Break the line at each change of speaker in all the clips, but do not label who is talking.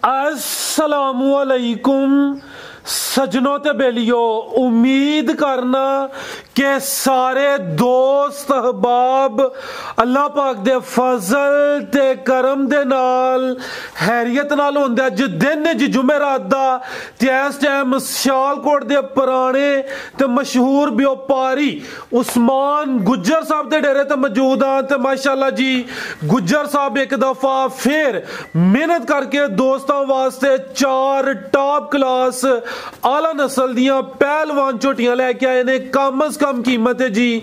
अस्सलामुअलैकुम सजनों ते बेलियो, उम्मीद करना कि सारे दोस्त अहबाब अल्लाह पाक दे फजल ते करम दे नाल हैरियत नाल होंदे। अज दिन ज जुमेरात दा ते इस टाइम सियालकोट दे पुराने ते मशहूर व्यापारी उस्मान गुज्जर साहब दे डेरे ते मौजूद हाँ। ते माशाअल्लाह जी गुज्जर साहब एक दफा फिर मेहनत करके दोस्तों वास्ते 4 टॉप क्लास आला नस्ल दियां पहलवान झोटियां लेके आए ने। कम अज कम कीमत है जी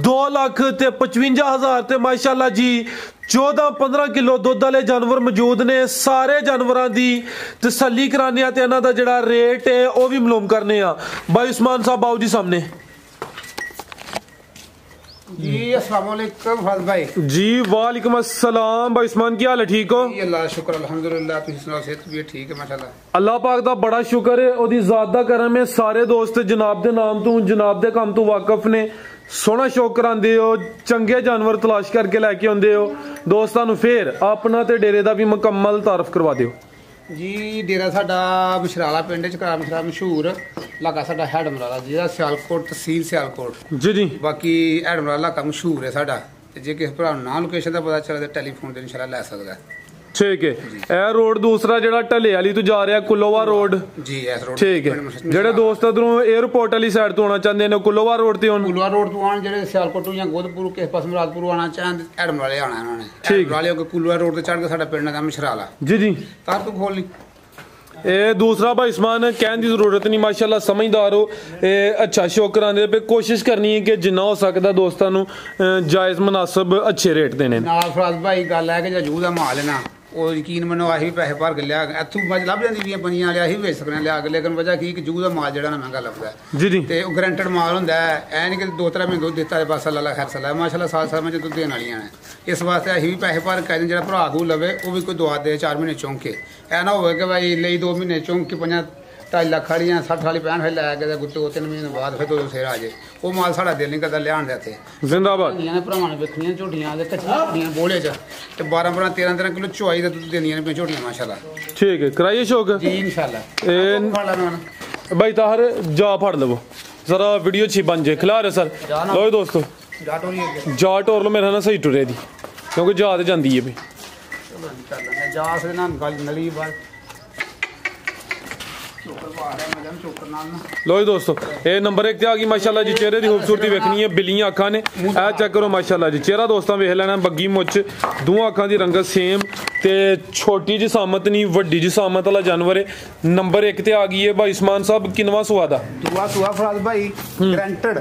2,55,000 ते माशाअल्लाह जी 14-15 किलो दुध वाले जानवर मौजूद ने। सारे जानवरों की तसल्ली कराने ते इन्हां दा जिहड़ा रेट है वह भी मालूम करने भाई उस्मान साहब आओ जी सामने
जी। अस्सलाम वालेकुम फैज भाई
जी। वालेकुम अस्सलाम भाई उस्मान, क्या हाल है? ठीक हो?
अल्लाह का शुक्र अल्हम्दुलिल्लाह। तुसीं सुनाओ सेहत भी ठीक है माशाअल्लाह।
अल्लाह पाक दा बड़ा शुक्र है, ओदी ज़ात दा करम है। सारे दोस्त जनाब दे नाम तो जनाब दे काम तो वाकफ ने। सोहना शौक करांदे हो, चंगे जानवर तलाश करके लैके आंदे हो। दोस्तां नूं फिर अपना ते डेरे दा भी मुकम्मल तारफ करवा दिओ
जी। डेरा साडा मशराला पिंड च करा मशरा मशहूर इलाका साडा हैड मराला जिहदा सियालकोट तहसील सियालकोट
जी जी।
बाकी हैड मराला इलाका मशहूर है साडा। ते जे किसी भरा ना लोकेशन दा पता चले ते टेलीफोन ते इंशाल्लाह लै सकदा है।
ठीक है। ए रोड दूसरा जेड़ा ढले वाली तो जा रहा कुलोवा रोड
जी। इस रोड
ठीक है। जेड़े दोस्त उधरों एयरपोर्ट वाली साइड तो आना चाहते हैं कुलोवा रोड ते
कुलोवा रोड तो आन जेड़े सियालकोट या गोदपुर किस पास मुरादपुर आना चाहते हैड मराले आना इन्होंने।
ठीक
मराले होके कुलोवा रोड ते चढ़ के साडा पिंड दा मशराला
जी जी।
तार तो खोल ली।
ए दूसरा भाई उस्मान कहने की जरूरत नहीं, माशाल्लाह समझदार हो। अच्छा शौक करांदे पे कोशिश करनी है कि जिन्ना हो सकता दोस्तों नूं जायज़ मुनासिब अच्छे रेट देने।
नाल फराज भाई गल है कि जो जूह दा माल है ना वो यकीन मनो असीं भी पैसे भर के लिया इत्थों मज लभ जांदी भी पंजियां वाले असीं भी बेच सकने लिया के, लेकिन वजह की कि जूह दा माल जेड़ा ना महंगा लभदा है
जी जी।
ते ओह गारंटेड माल हुंदा है। ऐ नहीं कि 2-3 महीने दुध दित्ता ते बस अल्लाह खैर सलाह माशाल्लाह साल में दुध देने वालियां ने। इस वास्ते असीं भी पैसे भर के जेड़ा भरा को लवे वो भी कोई दुआ दे 4 महीने चौंके। ऐ ना होवे कि भाई लेई 2 महीने चौंक के 2.5 लाख वालियां 60 वाली 65 वाली लै के गुट्टे 2-3 महीने बाद फिर 2 सिर आ जाए। वो माल साड़ा दिल नहीं करता लियान दे इत्थे।
जिंदाबाद।
भरावां ने वेखणियां झोटियां ते कच्चियां झोटियां बोले च ते 12-12 13-13 किलो चुआई दा दुध देनियां ने झोटियां माशाल्लाह।
ठीक है कराइए शौक
जी इंशाल्लाह।
भाई ताहर जा फड़ लवो जरा वीडियो अच्छी बन जाए खिला रहे सर। लो दोस्तों जाट और लो मेरा ना सही टुरे दी क्योंकि जा तो जाती है भाई लो जी दोस्तों ये नंबर 1 ते आ गई माशाल्लाह जी। चेहरे की खूबसूरती वेखनी है, बिल्लियां अखां ने ऐ चेक करो माशाल्लाह जी। चेहरा दोस्तों वेख लेना, बग्गी मुच दोवां अखां दी रंगत सेम ते छोटी जिसामत नहीं वड्डी जिसामत वाला जानवर है। नंबर 1 ते आ गई है भाई उस्मान साहब। किनवा सुआ दा?
दुआ सुआ फराज भाई गारंटेड।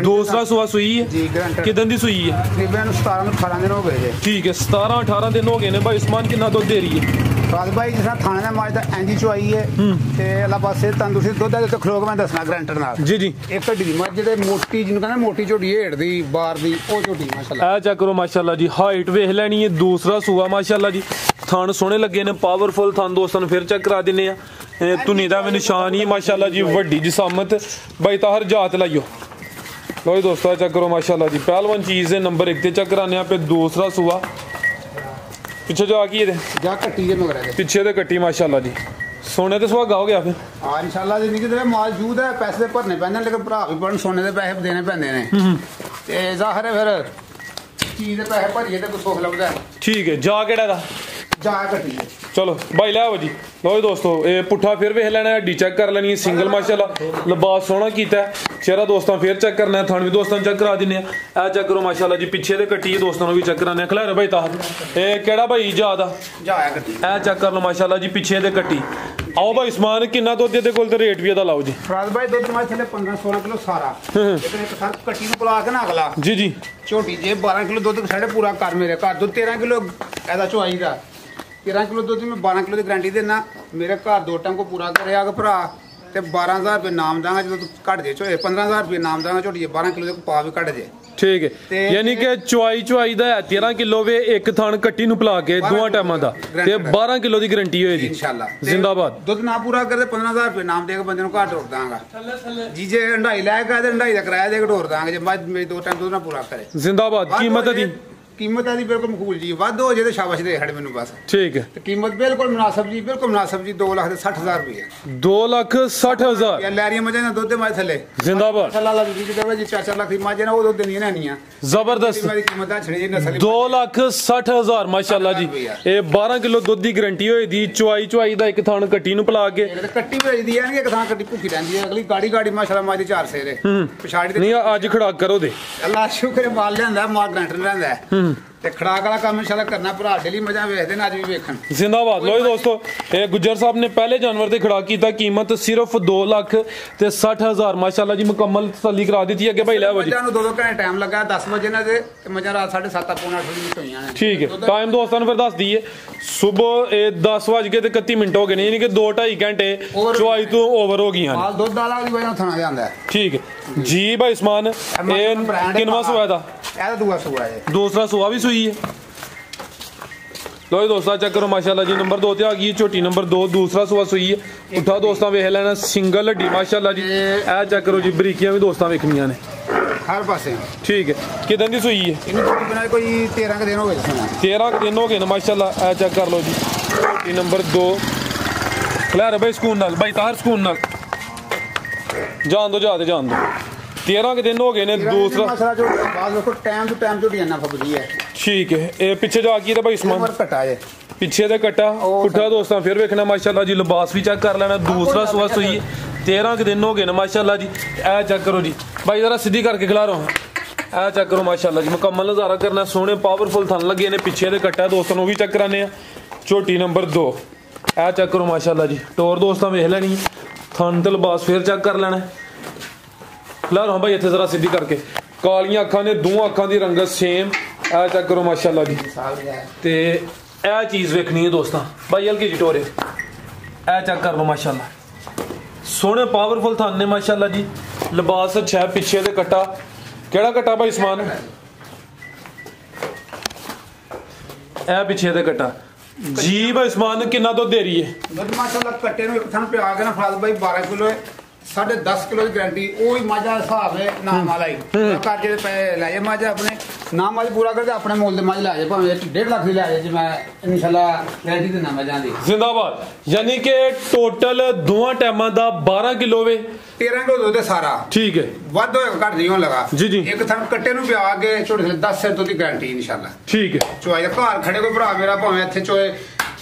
दूसरा सुआ सुई है
जी गारंटेड।
किदन दी सुई है?
तकरीबन 17-18 दिन हो गए।
ठीक है 17-18 दिन हो गए ने भाई उस्मान। कितना दुध दे रही है?
फराज भाई जिस थाने का माज इंजी चुआई है ते अल्लाह पासे तंदुरुस्ती दुध है खलोक मैं दसना गारंटेड नाल
जी जी।
एक हड्डी दी मज जेडे मोटी जिन्हों कहंदे मोटी झोटी हेठ दी बार दी ओ झोटी माशाल्लाह।
ऐ चेक करो माशाल्लाह जी हाइट वेख लेनी है। दूसरा सुआ माशाल्लाह जी थान सोहने लगे ने पावरफुल थान दोस्तों फिर चेक करा दिने आ। धुनी दा भी निशान ही माशाल्लाह जी वड्डी जिसामत भाई ताहर जात लाइयो। लो जी दोस्तों चेक करो माशाल्लाह जी पहलवान चीज़ है। नंबर 1 ते चेक कराने पे दूसरा सुआ पिछे जा की
जा कट्टी जे मगर
पिछे ते कट्टी माशाल्लाह जी सोने ते सुहागा हो गया फिर।
हाँ इंशाल्लाह जी निकल दे माल जूद है पैसे भरने पैंदे लेकिन भरा भी बन सोने दे पैसे देने पैंदे ने ते जाहिर है फिर चीज दे पैसे भरिए ते कुछ सुख लभदा है। ठीक
है जा केड़ा दा?
जा कट्टी
चलो भाई लै जी। लो जी दोस्तों ये पुट्ठा फिर वेख लेना, हड्डी चेक कर लेनी है सिंगल माशाल्लाह लिबास सोहना कीता है। चेहरा दोस्तों फिर चेक करना है, थान भी दोस्तों चेक करा दिने आ। चेक करो माशाल्लाह जी पिछे ते कट्टी दोस्तों भी चेक कराने खिलारे भाई ताहर ये केड़ा भाई जा दा? ए चेक कर लो माशाल्लाह जी पिछे ते कट्टी। आओ भाई उस्मान किन्ना दुध दे कोल ते रेट भी एदा लाओ जी।
फराज भाई दुध मैं थले 15-16 किलो सारा लेकिन एक सर कट्टी नु बुला के ना अगला
जी जी
छोटी जे 12 किलो दुध साढ़े पूरा कर मेरे घर दुध 13 किलो ऐसा चुआई दा 13 किलो दुध मैं 12 किलो की गारंटी देना। मेरे घर 2 टाइम को पूरा करे आगे भरा ते 12,000 रुपये नाम दांगा जो घट जे चोए 15,000 रुपये नाम दांगा झोटी 12 किलो के पा भी घट जे। ठीक है
यानी कि चुआई दा 13 किलो वे एक थान कट्टी नु पिला के दोवां टाइमां दा ते 12 किलो दी गारंटी होए जी
इंशाल्लाह।
जिंदाबाद।
दुध ना पूरा करे 15,000 रुपये नाम दे के बंदे नु घर ढोर दांगा जी। जे हंडाई लै के ते हंडाई दा किराया दे के ढोर दांगा जे मेरी 2 टाइम दुध ना पूरा करे।
जिंदाबाद। कीमत दी
कीमत है बिल्कुल मकबूल जी, वाद हो जाए तो शाबाश दे खड़े मैनू बस।
ठीक है,
तो कीमत बिल्कुल मुनासिब जी, बिल्कुल मुनासिब जी। 2,60,000 रुपये,
2,60,000
लैरिया मजे ना दुध माए थले
जिंदाबाद।
जी 4-4 लाख की माजे ना वो दुध देनी है
जबरदस्त। 2,60,000 माशाल्लाह जी। ये 12 किलो दुध की गारंटी होई दी। चुआई दा एक थान कट्टी नु पिला के
कट्टी भेजदी है, एक थान कट्टी भूखी रहंदी है, अगली गाड़ी माशाल्लाह माजी 4 सेरे पिछाड़ी
नहीं आज खड़ा करो दे।
अल्लाह शुक्र माल लियांदा, माल गारंटी लियांदा ते खड़ाक वाला काम इंशाल्लाह करना भरा डेली मजा वेखदे ने, अज भी वेखण
जिंदाबाद। लो दोस्तों, ये गुज्जर साहब ने पहले जानवर ते खड़ा कीता, कीमत सिर्फ 2,60,000 माशाल्लाह जी। मुकम्मल तसल्ली करा दी थी अगे भाई ले
मजा नु 2 घंटे टाइम लगा, 10 बजे ना ते मजा रात 7:30 पौने 8 बजे होईयां ने।
ठीक है, टाइम दोस्तों ने फिर दस दिए। सुबह 10:31 हो गए ने, यानी कि 2-2.5 घंटे चुआई तो ओवर हो गई
माल दुध वाला दी वजह थाना जांदा है।
ठीक है जी भाई उस्मान, ये किनवा सुआ था?
ਇਹ ਦੂਆ ਸੂਆ ਹੈ,
दूसरा सुआ भी सुई है। लो दोस्तों चेक करो माशाल्लाह जी, नंबर 2 ते आ गई है झोटी नंबर 2, दूसरा सुआ सुई है। उठा दोस्तों वेख लेना, सिंगल हड्डी माशाल्लाह जी। ए चेक करो जी, बरीकियां भी दोस्तों वेखनियां ने
हर पासे।
ठीक है, कितने दी सुई है?
ਇਹਨੂੰ ਝੋਟੀ ਬਣਾਏ ਕੋਈ 13 दिन हो गए सुना।
13 दिन हो गए ना माशाल्लाह। ए चेक कर लो जी, झोटी नंबर 2 खलैर भाई सुकून नाल, भाई ताहर सुकून नाल जान दो 13 के दिन हो गए ने। दूसरा
मसला जो बात देखो टाइम टू टाइम झोटी ना फबदी है।
ठीक है, ये पीछे जा की भाई उस्मान
कटा है
पीछे दे कटा उठा दोस्तों फिर वेखना माशाल्लाह जी। लिबास भी चेक कर लेना, दूसरा सुआ सुई 13 के दिन हो गए ना माशाल्लाह जी। ए चेक करो जी भाई, जरा सीधी करके खिला रहा हूँ। ए चेक करो माशाल्लाह जी, मुकम्मल नज़ारा करना, सोने पावरफुल थन लगे ने। पीछे दे कटा दोस्तों वो भी चेक कराने। झोटी नंबर 2 ए चेक करो माशाल्लाह जी। टोर दोस्तों वेख लेनी, थन ते लिबास फिर चेक कर लेना। ला रहा भाई इतने जरा सीधी करके, कालियां अखां ने, दोवां अखां दी रंगत सेम। ए चेक करो माशाल्लाह जी। ते ए चीज वेखनी है दोस्तों भाई, हल्की जी टोरे ए चेक कर लो माशाल्लाह, सोने पावरफुल थान ने माशाल्लाह जी। लिबास अच्छा है, पीछे दे कट्टा केड़ा कट्टा भाई उस्मान? ए पीछे दे कट्टा जी भाई उस्मान, कितना दुध दे रही है?
दुध माशाल्लाह कट्टे नु एक थान पे आ गया ना फाज भाई 12 किलो है, 10.5 किलो की गारंटी। वो ही माजा हिसाब है नाम वाला ही कर जे पे लाए माजा अपने नाम वाली पूरा करके अपने मोल दे माजा लाए, भावे 1.5 लाख ਦੀ लाए जी। मैं इंशाल्लाह गारंटी देना मैं जांदी
जिंदाबाद। यानी कि टोटल दोवां टाइमां दा 12 किलो वे,
13 किलो दुध है सारा।
ठीक है,
ਵੱਧ ਹੋਏ ਘੱਟ ਨਹੀਂ ਹੋਣ ਲਗਾ
ਜੀ ਜੀ।
ਇੱਕ ਥਾਂ ਕੱਟੇ ਨੂੰ ਪਿਆ ਕੇ ਛੋਟੇ 10 ਸਿਰ ਤੋਂ ਦੀ ਗਾਰੰਟੀ ਇਨਸ਼ਾਅੱਲਾ।
ठीक है,
ਚੋਏ ਘਰ ਖੜੇ ਕੋਈ ਭਰਾ ਮੇਰਾ ਭਾਵੇਂ ਇੱਥੇ ਚੋਏ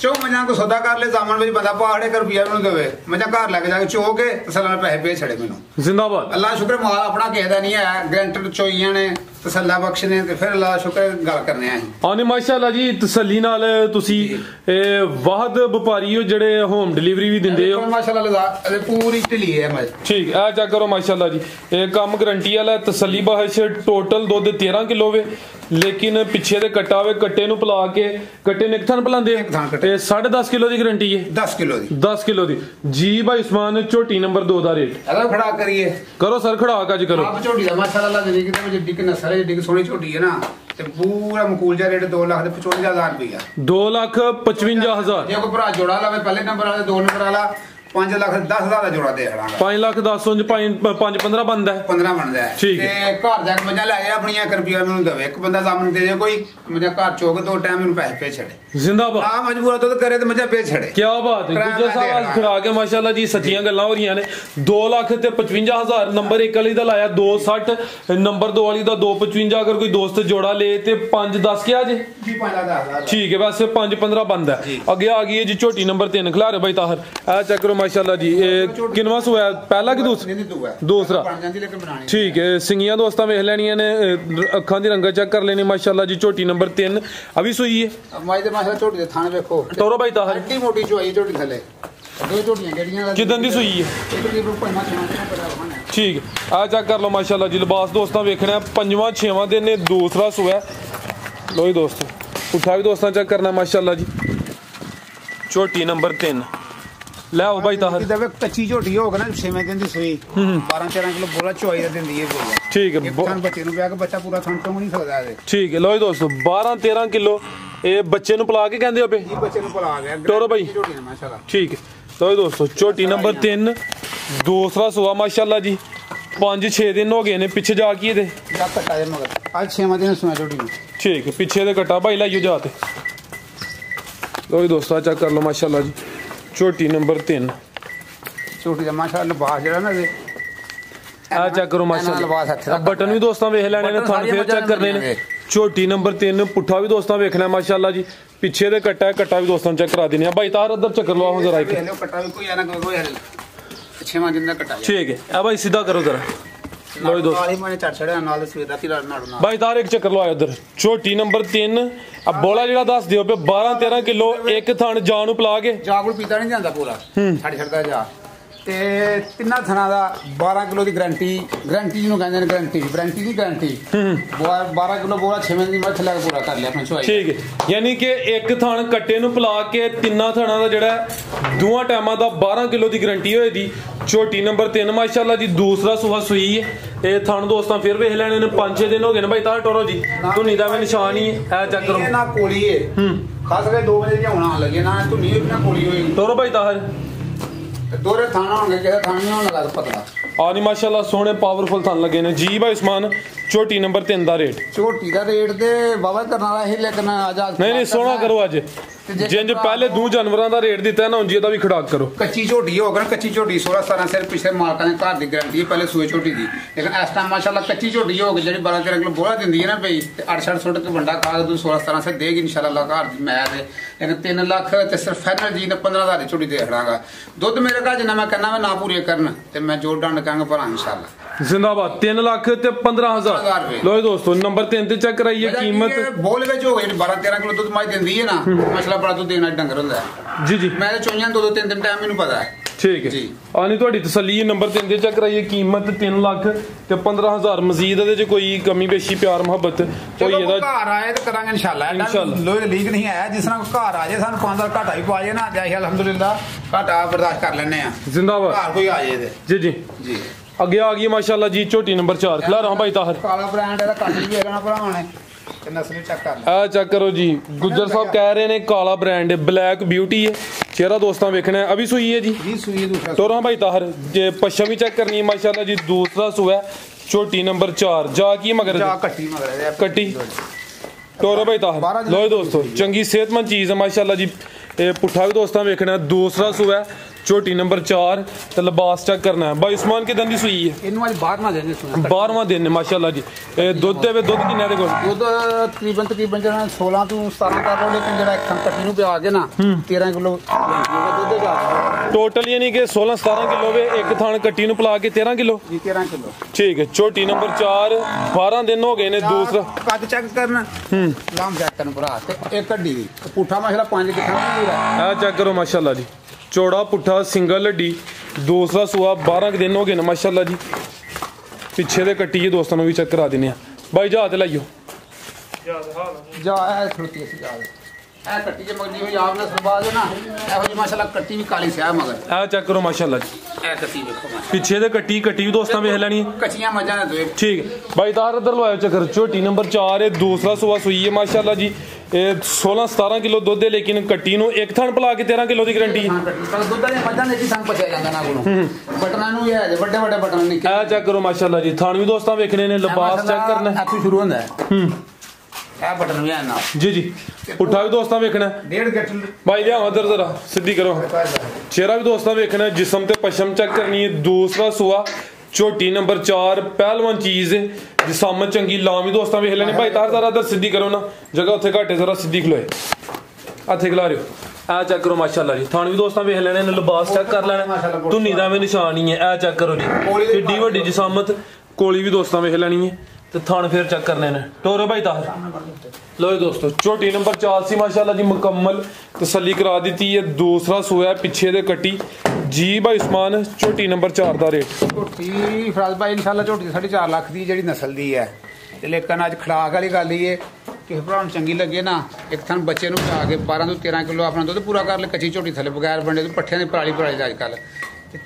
ਚੋ ਮਜਾਂ ਕੋ ਸੌਦਾ ਕਰ ਲੈ, ਜਾਮਨ ਵਿੱਚ ਬੰਦਾ ਪਹਾੜੇ ਕਰ ਰੁਪਿਆ ਮੈਨੂੰ ਦੇਵੇ, ਮਜਾਂ ਘਰ ਲੈ ਕੇ ਜਾ ਕੇ ਚੋ ਕੇ ਤਸੱਲਾ ਨਾਲ ਪੈਸੇ ਭੇਜ ਛੜੇ ਮੈਨੂੰ।
जिंदाबाद।
ਅੱਲਾ ਸ਼ੁਕਰ ਮਾਲ ਆਪਣਾ ਕਿਸੇ ਦਾ ਨਹੀਂ ਹੈ, ਗਰੰਟਡ ਚੋਈਆਂ ਨੇ ਤਸੱਲਾ ਬਖਸ਼ ਨੇ ਤੇ ਫਿਰ ਅੱਲਾ ਸ਼ੁਕਰ ਗੱਲ ਕਰਨੇ ਆ ਅਸੀਂ।
ਆਨੇ ਮਾਸ਼ਾਅੱਲਾ ਜੀ, ਤਸੱਲੀ ਨਾਲ ਤੁਸੀਂ ਵਾਹਦ ਵਪਾਰੀ ਹੋ ਜਿਹੜੇ ਹੋਮ ਡਿਲੀਵਰੀ ਵੀ ਦਿੰਦੇ ਹੋ
ਮਾਸ਼ਾਅੱਲਾ ਲਗਾ ਪੂਰੀ ਢਿੱਲੀ ਹੈ ਮੈਂ।
ਠੀਕ ਹੈ, ਚੈੱਕ ਕਰੋ ਮਾਸ਼ਾਅੱਲਾ ਜੀ। ਇਹ ਕੰਮ ਗਰੰਟੀ ਵਾਲਾ, ਤਸੱਲੀ ਬਖਸ਼। ਟੋਟਲ ਦੁੱਧ 13 ਕਿਲੋ ਵੇ, लेकिन पिछे दे कट्टा वे, कट्टे नु पिला के कट्टे ने एक थान पिलांदे 10.5 किलो दी गारंटी है। 10 किलो दी जी भाई उस्मान। झोटी नंबर 2 दा रेट
अगर खड़ा करिए
करो सर, खड़ा आज करो।
आप झोटी दा माशाल्लाह दे कि ते जिड्डी के नसर है, जिड्डी की सोनी झोटी है ना, ते पूरा मकूल जा रेट 2,55,000 रुपया।
2,55,000।
ये को भरा जोड़ा लावे पहले नंबर वाले 2 नंबर वाला 5,10,000 ਦਾ ਜੋੜਾ ਦੇ ਖੜਾਂਗਾ।
5,10,000 5-15 बनता है।
15 ਬਣਦਾ ਹੈ।
ਠੀਕ
ਤੇ ਘਰ ਜਾ ਕੇ ਮੱਝਾਂ ਲੈ ਜਾ ਆਪਣੀਆਂ 1 ਰੁਪਿਆ ਮੈਨੂੰ ਦੇਵੇ, ਇੱਕ ਬੰਦਾ ਸਾਹਮਣੇ ਦੇ ਜੇ ਕੋਈ ਮੱਝਾਂ ਘਰ ਚੋਕ 2 ਟਾਈਮ ਮੈਨੂੰ ਪੈਸੇ ਭੇਜ ਛੜੇ।
जिंदाबाद।
ਆ ਮਜਬੂਰ ਦੁੱਧ ਕਰੇ ਤੇ ਮੱਝਾਂ ਭੇਜ ਛੜੇ।
क्या बात है, गुज्जर साहब आज खड़ा के माशाल्लाह जी सच्चियां गल्लां हो रही ने। 2,55,000 नंबर 1 वाली दा लाया 2,60, नंबर 2 वाली दा 2,55। अगर कोई दोस्त जोड़ा ले ते 5-10 क्या जे
ਜੀ 5,10,000
ठीक है, वैसे 5-15 बनता है। अगे आ गई है जी झोटी नंबर 3 खिलारे भाई ताहर। ए चेक करो माशाल्लाह जी, किनवा सुआ पहला कि दूसरा? ठीक है, सिंगियां दोस्तां वेख लेनियां ने, अखां दी रंगत चेक कर लेनी माशाल्लाह जी। झोटी नंबर 3 अभी सुई है।
माई दे माशाल्लाह झोटी दे थाने देखो
तोरो भाई ताहर
एडी मोटी चोई झोटी थले दो झोटियां गेड़ियां
किदन दी सुई है? ठीक है, आ चेक कर लो माशाल्लाह जी। लिबास दोस्तां वेखना 5वां-6वां दिन ने, दूसरा सुआ। लो जी दोस्तों उठा भी दोस्तां चेक करना माशाल्लाह जी। झोटी नंबर 3 ले आओ भाई ताहर।
दे कच्ची झोटी होगा ना 6वें दिन दी सुई 12-13 किलो बोला चोई दा दिंदी है बोला।
ठीक है,
थान बच्चे नु पिया के बच्चा पूरा थान तो नहीं सकदा है।
ठीक है, लो जी दोस्तों 12-13 किलो ये बच्चे नु पिला के कहंदे हो पे?
ये बच्चे नु पिला गया
टोरो भाई।
झोटी है माशाल्लाह।
ठीक है, लो जी दोस्तों झोटी नंबर 3 दूसरा सुआ माशाल्लाह जी। 5-6 दिन हो गए ने पिछे जा की दे
जा कटा जे मगर आज 6वां दिन सुना झोटी में
ठीक है पिछे दे कटा भाई लाइयो जाते लो जी दोस्तों चेक कर लो माशाल्लाह जी झोटी नंबर 3
झोटी का माशाल्लाह लिबास जरा ना
आ चेक करो माशाल्लाह बटन भी दोस्तों वेख लेने ने थान फिर चेक करने ने झोटी नंबर 3 पुट्ठा भी दोस्तों वेखना है माशाल्लाह जी पीछे दे कट्टा भी दोस्तों चेक करा देने भाई तार उधर चक्कर लो जरा
कट्टा भी कोई आना कोई यार 6वां दिन दा कट्टा
ठीक है अब भाई सीधा करो जरा लो दोस्तों
मैंने चढ़ चढ़ा नाल सवेर राती नाड़ना
भाई तार एक चक्कर लो उधर झोटी नंबर 3 अब बोला जेड़ा दस दियो पे 12-13 किलो एक थान जान पिला के
जागुल पीता नहीं जांदा पूरा छड़ छड़दा जा ਤੇ ਤਿੰਨਾਂ ਥਣਾ ਦਾ 12 ਕਿਲੋ ਦੀ ਗਾਰੰਟੀ ਜਿਹਨੂੰ ਕਹਿੰਦੇ ਨੇ ਗਾਰੰਟੀ ਦੀ ਗਾਰੰਟੀ 12 ਕਿਲੋ ਬੋਲਾ 6 ਮਹੀਨੇ ਦੀ ਮੱਛ ਲੈ ਕੇ ਪੂਰਾ ਕਰ ਲਿਆ ਆਪਣੀ ਚੁਆਈ
ਠੀਕ ਹੈ ਯਾਨੀ ਕਿ ਇੱਕ ਥਣ ਕੱਟੇ ਨੂੰ ਪਿਲਾ ਕੇ ਤਿੰਨਾਂ ਥਣਾਂ ਦਾ ਜਿਹੜਾ ਦੋਵਾਂ ਟਾਈਮਾਂ ਦਾ 12 ਕਿਲੋ ਦੀ ਗਾਰੰਟੀ ਹੋਏ ਦੀ ਝੋਟੀ ਨੰਬਰ 3 ਮਾਸ਼ਾਅੱਲਾ ਜੀ ਦੂਸਰਾ ਸੂਹਾ ਸੂਈ ਹੈ ਇਹ ਥਣ ਦੋਸਤਾਂ ਫਿਰ ਵੇਖ ਲੈਣੇ ਨੇ 5-6 ਦਿਨ ਹੋ ਗਏ ਨੇ ਭਾਈ ਤਾਂ ਟੋਰੋ ਜੀ ਧੁਨੀ ਦਾ ਵੀ ਨਿਸ਼ਾਨ ਹੀ ਹੈ ਚੈੱਕ ਕਰੋ
ਇਹ ਨਾ ਕੋਲੀ ਹੈ ਖਾਸ ਕਰਕੇ 2 ਵਜੇ ਆਉਣਾ ਲੱਗੇ ਨਾ ਧੁਨੀ ਵੀ ਨਾ ਕੋਲੀ ਹੋਏਗੀ
ਟੋਰੋ ਭਾਈ ਤਾਹਰ
दोरे थाना होंगे किसी थाना नहीं होने लगा पतला
आनी माशाल्लाह सोने पावरफुल थान लगे ने जी भाई उस्मान झोटी नंबर 3 दा रेट
झोटी दा रेट दे बाबा करना रहा है लेकिन आजाद
नहीं सोना करो आज जिंज पहले दो जानवरों का रेट दिता है ना उंज दा भी खड़ाक करो
कच्ची झोटी होगा कच्ची झोटी 16-17 सिर पिछले मालका ने घर की गारंटी है पहले सूए झोटी दी लेकिन इस टाइम माशाल्लाह कच्ची झोटी होगी जी 12-13 किलो बोला दी है ना भाई 8-8 सुट के बंडा खा के 16-17 से देगी इंशाल्लाह घर की मैं लेकिन 3 लाख ते सिर्फ फाइनल जी ने 15,000 की झोटी दे खड़ागा दुध मेरे घर जिन्ना मैं कहना मैं ना पूरे करन ते मैं जोड़ डंड कहंगा पर इंशाल्लाह
जिंदाबाद 3 लाख ते 15,000 लो दोस्तों नंबर 3 ते चेक कराइए कीमत
बोल विच हो गई 12-13 किलो दुध माई दिंदी है ना माशाल्लाह बड़ा दुध देना डंगर हुंदा है
जी जी
मैं तो चोइयां 2-3 दिन टाइम मैनू पता है
ठीक है आनी थोड़ी तसल्ली नंबर 3 ते चेक कराइए कीमत 3 लाख ते 15,000 मजीद ਇਹਦੇ ਚ ਕੋਈ ਕਮੀ ਬੇਸ਼ੀ ਪਿਆਰ ਮੁਹੱਬਤ ਕੋਈ ਇਹਦਾ
ਘਰ ਆਏ ਤੇ ਕਰਾਂਗੇ ਇੰਸ਼ਾਅੱਲਾ ਲੋਏ ਲੀਕ ਨਹੀਂ ਆਇਆ ਜਿਸ ਤਰ੍ਹਾਂ ਘਰ ਆ ਜਾਏ ਸਾਨੂੰ 5,000 ਘਾਟਾ ਹੀ ਪਾ ਜੇ ਨਾ ਤੇ ਅਲਹਮਦੁਲਿਲਾ ਘਾਟਾ ਬਰਦਾਸ਼ਤ ਕਰ ਲੈਣੇ ਆ
ਜ਼ਿੰਦਾਬਾਦ
ਘਰ ਕੋਈ ਆ ਜਾਏ ਤੇ
ਜੀ ਜੀ ਅੱਗੇ ਆ ਗਈ ਮਾਸ਼ਾਅੱਲਾ ਜੀ ਝੋਟੀ ਨੰਬਰ 4 ਖਿਲਾ ਰਹਾ ਭਾਈ ਤਾਹਰ
ਕਾਲਾ ਬ੍ਰਾਂਡ ਇਹਦਾ ਕੱਟ ਵੀ ਲੈਣਾ ਭਰਾਵਾਂ ਨੇ ਤੇ ਨਸਲ ਚੈੱਕ ਕਰ ਲੈ
ਆ ਚੈੱਕ ਕਰੋ ਜੀ ਗੁੱਜਰ ਸਾਹਿਬ ਕਹਿ ਰਹੇ ਨੇ ਕਾਲਾ ਬ੍ਰਾਂਡ ਹੈ ਬਲੈਕ ਬਿਊਟੀ ਹੈ चेहरा दोस्तों वेखना है अभी सुई है जी
सुई है दूसरा
तो भाई ताहर जे पश्चिम भी चेक करनी है माशाल्लाह जी दूसरा सुआ है छोटी नंबर 4 जा की मगर
जा कट्टी
टोरो भाई ताहर लो दोस्तों चंगी सेहतमंद चीज है माशाल्लाह जी पुट्ठा भी दोस्तों वेखना है दूसरा सुआ है छोटी नंबर 4 ते लिबास चेक करना है भाई उस्मान के दंदी सुई है
इनु आज
12वां दिन माशाल्लाह जी दुध दे दुध किन्ने दे कोल
दुध तकरीबन जरा 16 ਤੋਂ 17 कर लो लेकिन जरा एक कट्टी नु पे आ गए ना 13 किलो दुध जा
टोटल यानी कि 16-17 किलो वे एक थान कट्टी नु पिला के 13 किलो
जी 13 किलो
ठीक है छोटी नंबर 4 12 दिन हो गए ने दूसरा
कद चेक करना लाम चेक करना भरा ते एक कड्डी पुठा माशाल्लाह 5 किलो पूरा
आ चेक करो माशाल्लाह जी चौड़ा पुट्ठा सिंगल हड्डी दूसरा सुआ 12 दिन हो गए ना माशाल्लाह जी पिछे दे कट्टी है दोस्तों भी चेक करा देने भाई जा ते लाइयो
जा खड़ती है जा कट्टी जे मगदी होई आपने सरबाज है ना एहो जी माशाल्लाह कट्टी भी काली स्याह मगर
आ चेक करो माशाल्लाह जी
ए कट्टी देखो माशाल्लाह
पिछे दे कट्टी भी दोस्तों वेख लेनी
कच्चियां मजा ना दे
ठीक है भाई तार इधर लवायो चक्कर छोटी नंबर 4 है दूसरा सुआ सुई है माशाल्लाह जी 16-17 किलो दुध है लेकिन कट्टी नु एक थान पिला के 13 किलो की गारंटी है
दुध दे मजा ने जी थान पछा जांदा ना कोलो बटना नु है बड़े बटन ने
आ चेक करो माशाल्लाह जी थान भी दोस्तों वेखने ने लिबास चेक करना है
आपकी शुरू होंदा है ए बटन भी है ना
जी जी पुट्ठा भी दोस्तों वेखना
1.5 गट्ट
भाई लिया उधर जरा सीधी करो चेहरा भी दोस्तों वेखना है जिस्म ते पश्चिम चेक करनी है दूसरा सुआ छोटी नंबर 4 पहलवान चीज है जिसम चंगी लामी दोस्तों वेख लेने भाई तार जरा इधर सीधी करो ना जगह उत्थे घाटे जरा सीधी खलोए हथे खिला रहे हो आ चेक करो माशाल्लाह जी थान भी दोस्तों वेख लेने लिबास चेक कर लेना धुनी दा भी निशान ही है आ चेक करो जी एडी वड्डी जिसामत कोली भी दोस्तों वेख लेनी है तो थान फिर चेक करने ने टोरो भाई तार लो दोस्तों छोटी नंबर 4 सी माशाल्लाह जी मुकम्मल तसल्ली करा दी है दूसरा सोया पीछे दे कट्टी जी भाई उस्मान छोटी नंबर 4 दा रेट
छोटी फराज भाई इंशाल्लाह छोटी 4.5 लाख दी जेडी नस्ल दी है ते लेकिन आज खड़ाक वाली गल ही है किस भरा चंगी लगे ना एक थान बच्चे नु आ के 12 ਤੋਂ 13 किलो अपना दुध पूरा कर ले कच्ची झोटी थले बगैर बंडे तो पट्ठियां दी पराली अजकल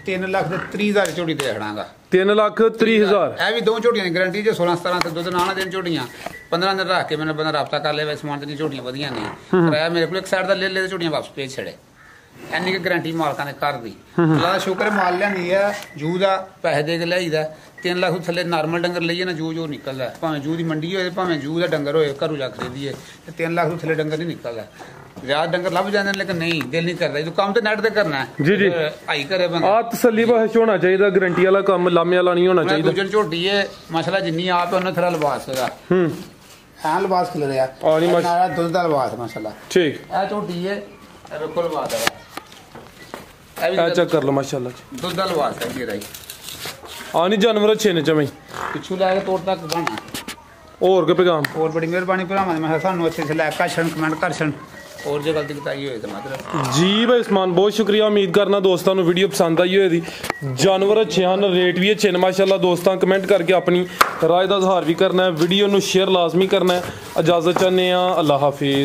3 लाख 30,000 झोटी दे खड़ांगा
3,30,000
ਇਹ ਵੀ ਦੋ ਝੋਟੀਆਂ ਦੀ ਗਾਰੰਟੀ ਜੇ 16-17 ਤੇ ਦੁੱਧ ਨਾ ਦੇਣ ਝੋਟੀਆਂ 15 ਦਿਨ ਰੱਖ ਕੇ ਮੈਨੂੰ ਬੰਦਾ ਰਾਬਤਾ ਕਰ ਲੈ ਸਮਾਨ ਤੇ ਝੋਟੀਆਂ ਵਧੀਆਂ ਨਹੀਂ ਕਰਾਇਆ ਮੇਰੇ ਕੋਲ ਇੱਕ ਸਾਈਡ ਦਾ ਲੈ ਲੈ ਝੋਟੀਆਂ ਵਾਪਸ ਭੇਜ ਛੜੇ ਇੰਨੀ ਕਿ ਗਰੰਟੀ ਮਾਲਕਾਂ ਨੇ ਘਰ ਦੀ ਅੱਲਾ ਦਾ ਸ਼ੁਕਰ ਮਾਲ ਲਿਆਂਦੀ ਆ ਜੂ ਦਾ ਪੈਸੇ ਦੇ ਕੇ ਲਿਆਈਦਾ 3 ਲੱਖ ਥੱਲੇ ਨਾਰਮਲ ਡੰਗਰ ਲਈਏ ਨਾ ਜੂ ਨਿਕਲਦਾ ਭਾਵੇਂ ਜੂ ਦੀ ਮੰਡੀ ਹੋਏ ਭਾਵੇਂ ਜੂ ਦਾ ਡੰਗਰ ਹੋਏ ਘਰੋਂ ਜਾ ਖਰੀਦੀਏ ਤੇ 3 ਲੱਖ ਤੋਂ ਥੱਲੇ ਡੰਗਰ ਨਹੀਂ ਨਿਕਲਦਾ ਜ਼ਿਆਦਾ ਡੰਗਰ ਲੱਭ ਜਾਂਦੇ ਨੇ ਲੇਕਿਨ ਨਹੀਂ ਦਿਲ ਨਹੀਂ ਕਰਦਾ ਜਦੋਂ ਕੰਮ ਤੇ ਨੈਟ ਤੇ ਕਰਨਾ
ਜੀ
ਆਈ ਕਰੇ ਬੰਦਾ
ਆ ਤਸੱਲੀ ਬਖਸ਼ ਹੋਣਾ ਚਾਹੀਦਾ ਗਰੰਟੀ ਵਾਲਾ ਕੰਮ ਲਾਮੇ ਵਾਲਾ ਨਹੀਂ ਹੋਣਾ ਚਾਹੀਦਾ
ਦੂਜੇ ਝੋਟੀ ਹੈ ਮਸਲਾ ਜਿੰਨੀ ਆਪ ਉਹਨਾਂ ਥਰਾ ਲਿਬਾਸ ਦਾ ਹਾਂ ਲਿਬਾਸ ਖਿਲ ਰਿਹਾ ਨਾਲਾ ਦੁੱਧ ਦਾ ਲਿਬਾਸ ਮਸਲਾ
ਠੀਕ
ਇਹ ਝੋਟੀ ਹੈ ਬਿਲਕੁਲ ਲਿਬਾਸ ਹੈ
ਇਹ ਚੈੱਕ ਕਰ ਲਓ ਮਾਸ਼ਾਅੱਲਾ
ਦੁੱਧ ਦਾ ਲਿਬਾਸ ਹੈ ਮੇਰਾ ਹੀ
ਆ ਨਹੀਂ ਜਾਨਵਰ ਛੇ ਨੇ ਚਵੇਂ
ਪਿੱਛੂ ਲੈ ਕੇ ਤੋੜ ਤੱਕ ਬਣਾ
ਹੋਰ ਕੇ ਪੈਗਾਮ
ਹੋਰ ਬੜੀ ਮਿਹਰਬਾਨੀ ਭਰਾਵਾਂ ਮੈਂ ਸਾਨੂੰ ਇੱਥੇ ਲੈ ਕੇ ਕਮੈਂਟ ਕਰਸ਼ਨ और जो गलती बताई हुई मतलब
जी भाई उस्मान बहुत शुक्रिया उम्मीद करना दोस्तों वीडियो पसंद आई होगी जानवर अच्छे हैं रेट भी अच्छे हैं माशाल्लाह दोस्तों कमेंट करके अपनी राय का इजहार भी करना है वीडियो शेयर लाजमी करना है इजाज़त चाहते हैं अल्लाह हाफिज़।